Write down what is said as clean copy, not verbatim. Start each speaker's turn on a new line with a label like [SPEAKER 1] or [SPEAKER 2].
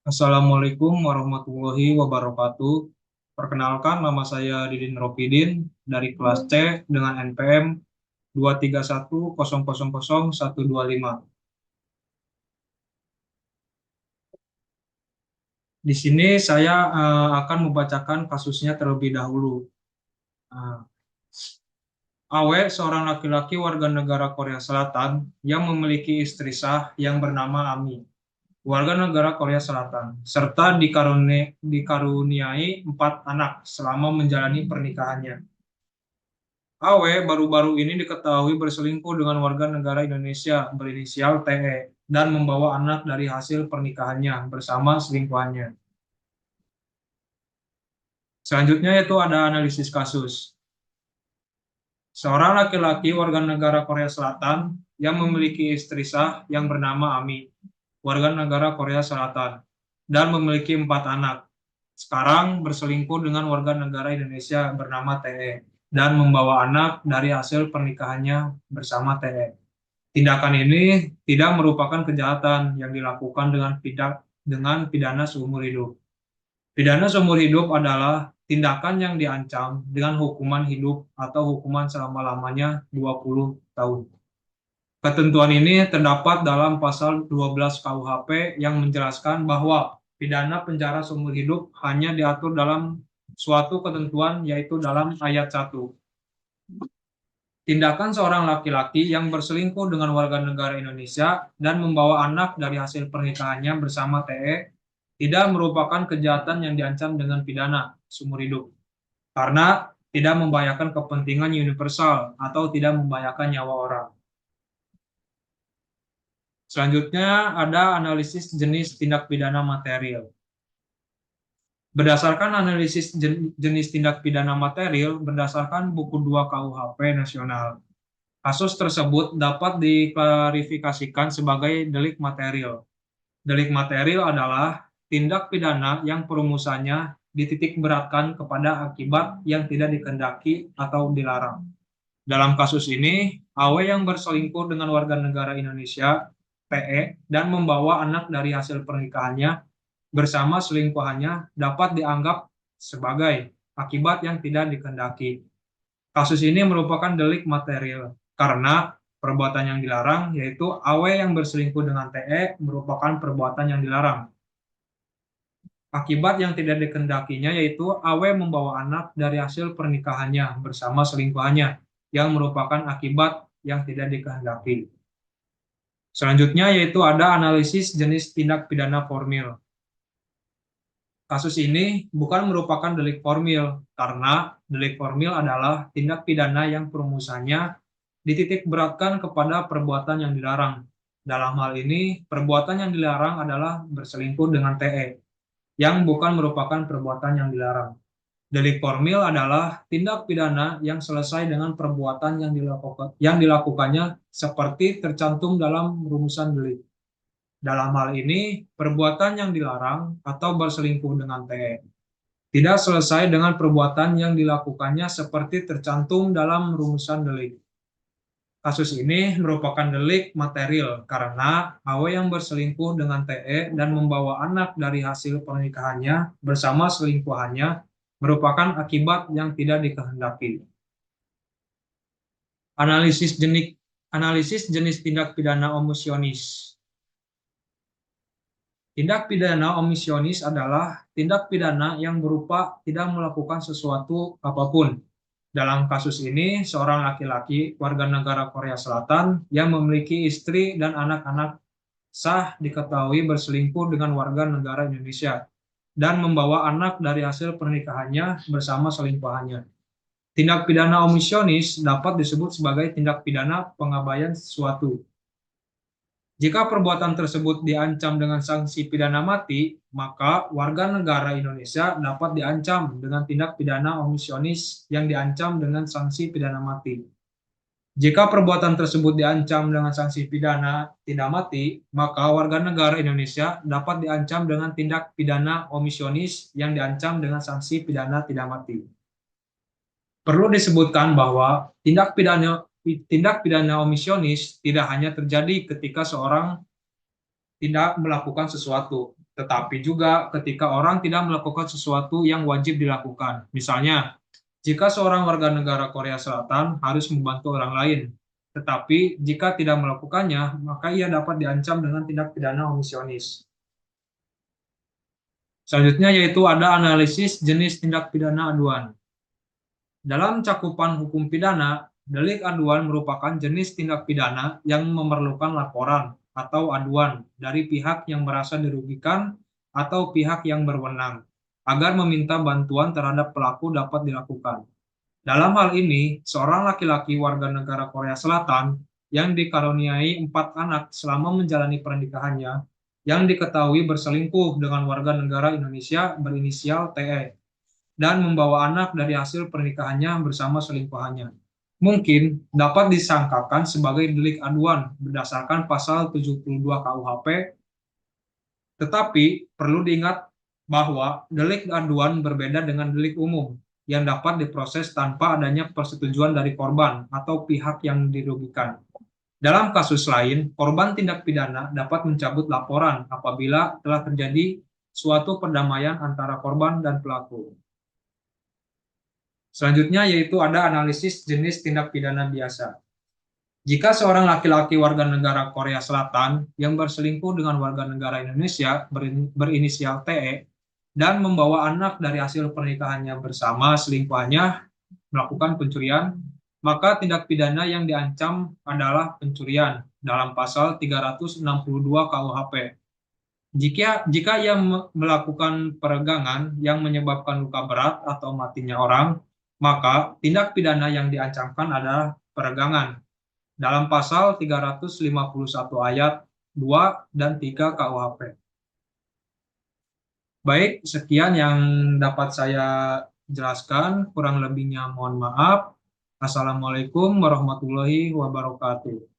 [SPEAKER 1] Assalamualaikum warahmatullahi wabarakatuh. Perkenalkan, nama saya Didin Ropidin dari kelas C dengan NPM 231000125. Di sini saya akan membacakan kasusnya terlebih dahulu. Uh, Awe, seorang laki-laki warga negara Korea Selatan yang memiliki istri sah yang bernama Ami, warga negara Korea Selatan, serta dikaruniai 4 anak selama menjalani pernikahannya. Awe baru-baru ini diketahui berselingkuh dengan warga negara Indonesia berinisial TE dan membawa anak dari hasil pernikahannya bersama selingkuhannya. Selanjutnya itu ada analisis kasus. Seorang laki-laki warga negara Korea Selatan yang memiliki istri sah yang bernama Ami, warga negara Korea Selatan, dan memiliki 4 anak. Sekarang berselingkuh dengan warga negara Indonesia bernama TE dan membawa anak dari hasil pernikahannya bersama TE. Tindakan ini tidak merupakan kejahatan yang dilakukan dengan pidana seumur hidup. Pidana seumur hidup adalah tindakan yang diancam dengan hukuman hidup atau hukuman selama-lamanya 20 tahun. Ketentuan ini terdapat dalam pasal 12 KUHP yang menjelaskan bahwa pidana penjara seumur hidup hanya diatur dalam suatu ketentuan, yaitu dalam ayat 1. Tindakan seorang laki-laki yang berselingkuh dengan warga negara Indonesia dan membawa anak dari hasil pernikahannya bersama TE tidak merupakan kejahatan yang diancam dengan pidana seumur hidup karena tidak membahayakan kepentingan universal atau tidak membahayakan nyawa orang. Selanjutnya ada analisis jenis tindak pidana material. Berdasarkan analisis jenis tindak pidana material berdasarkan buku 2 KUHP nasional, kasus tersebut dapat diklarifikasikan sebagai delik material. Delik material adalah tindak pidana yang perumusannya dititik beratkan kepada akibat yang tidak dikehendaki atau dilarang. Dalam kasus ini, Aw yang berselingkuh dengan warga negara Indonesia, PE, dan membawa anak dari hasil pernikahannya bersama selingkuhannya dapat dianggap sebagai akibat yang tidak dikehendaki. Kasus ini merupakan delik material karena perbuatan yang dilarang, yaitu Aw yang berselingkuh dengan TE, merupakan perbuatan yang dilarang. Akibat yang tidak dikehendakinya yaitu Aw membawa anak dari hasil pernikahannya bersama selingkuhannya, yang merupakan akibat yang tidak dikehendaki. Selanjutnya yaitu ada analisis jenis tindak pidana formil. Kasus ini bukan merupakan delik formil, karena delik formil adalah tindak pidana yang perumusannya dititik beratkan kepada perbuatan yang dilarang. Dalam hal ini, perbuatan yang dilarang adalah berselingkuh dengan TE, yang bukan merupakan perbuatan yang dilarang. Delik formil adalah tindak pidana yang selesai dengan perbuatan yang dilakukannya seperti tercantum dalam rumusan delik. Dalam hal ini, perbuatan yang dilarang atau berselingkuh dengan TE tidak selesai dengan perbuatan yang dilakukannya seperti tercantum dalam rumusan delik. Kasus ini merupakan delik material karena Aw yang berselingkuh dengan TE dan membawa anak dari hasil pernikahannya bersama selingkuhannya merupakan akibat yang tidak dikehendaki. Analisis jenis tindak pidana omisionis. Tindak pidana omisionis adalah tindak pidana yang berupa tidak melakukan sesuatu apapun. Dalam kasus ini, seorang laki-laki warga negara Korea Selatan yang memiliki istri dan anak-anak sah diketahui berselingkuh dengan warga negara Indonesia dan membawa anak dari hasil pernikahannya bersama selingkuhannya. Tindak pidana omisionis dapat disebut sebagai tindak pidana pengabaian sesuatu. Jika perbuatan tersebut diancam dengan sanksi pidana mati, maka warga negara Indonesia dapat diancam dengan tindak pidana omisionis yang diancam dengan sanksi pidana mati. Jika perbuatan tersebut diancam dengan sanksi pidana tidak mati, maka warga negara Indonesia dapat diancam dengan tindak pidana omisionis yang diancam dengan sanksi pidana tidak mati. Perlu disebutkan bahwa tindak pidana omisionis tidak hanya terjadi ketika seorang tidak melakukan sesuatu, Tetapi juga ketika orang tidak melakukan sesuatu yang wajib dilakukan. Misalnya, jika seorang warga negara Korea Selatan harus membantu orang lain, tetapi jika tidak melakukannya, maka ia dapat diancam dengan tindak pidana omisionis. Selanjutnya yaitu ada analisis jenis tindak pidana aduan. Dalam cakupan hukum pidana, delik aduan merupakan jenis tindak pidana yang memerlukan laporan atau aduan dari pihak yang merasa dirugikan atau pihak yang berwenang agar meminta bantuan terhadap pelaku dapat dilakukan. Dalam hal ini, seorang laki-laki warga negara Korea Selatan yang dikaruniai 4 anak selama menjalani pernikahannya yang diketahui berselingkuh dengan warga negara Indonesia berinisial TE dan membawa anak dari hasil pernikahannya bersama selingkuhannya. Mungkin dapat disangkakan sebagai delik aduan berdasarkan pasal 72 KUHP, tetapi perlu diingat bahwa delik aduan berbeda dengan delik umum yang dapat diproses tanpa adanya persetujuan dari korban atau pihak yang dirugikan. Dalam kasus lain, korban tindak pidana dapat mencabut laporan apabila telah terjadi suatu perdamaian antara korban dan pelaku. Selanjutnya yaitu ada analisis jenis tindak pidana biasa. Jika seorang laki-laki warga negara Korea Selatan yang berselingkuh dengan warga negara Indonesia berinisial TE dan membawa anak dari hasil pernikahannya bersama selingkuhannya melakukan pencurian, maka tindak pidana yang diancam adalah pencurian dalam pasal 362 KUHP. Jika ia melakukan peregangan yang menyebabkan luka berat atau matinya orang, maka tindak pidana yang diancamkan adalah peregangan dalam pasal 351 ayat 2 dan 3 KUHP. Baik, sekian yang dapat saya jelaskan, kurang lebihnya mohon maaf. Assalamualaikum warahmatullahi wabarakatuh.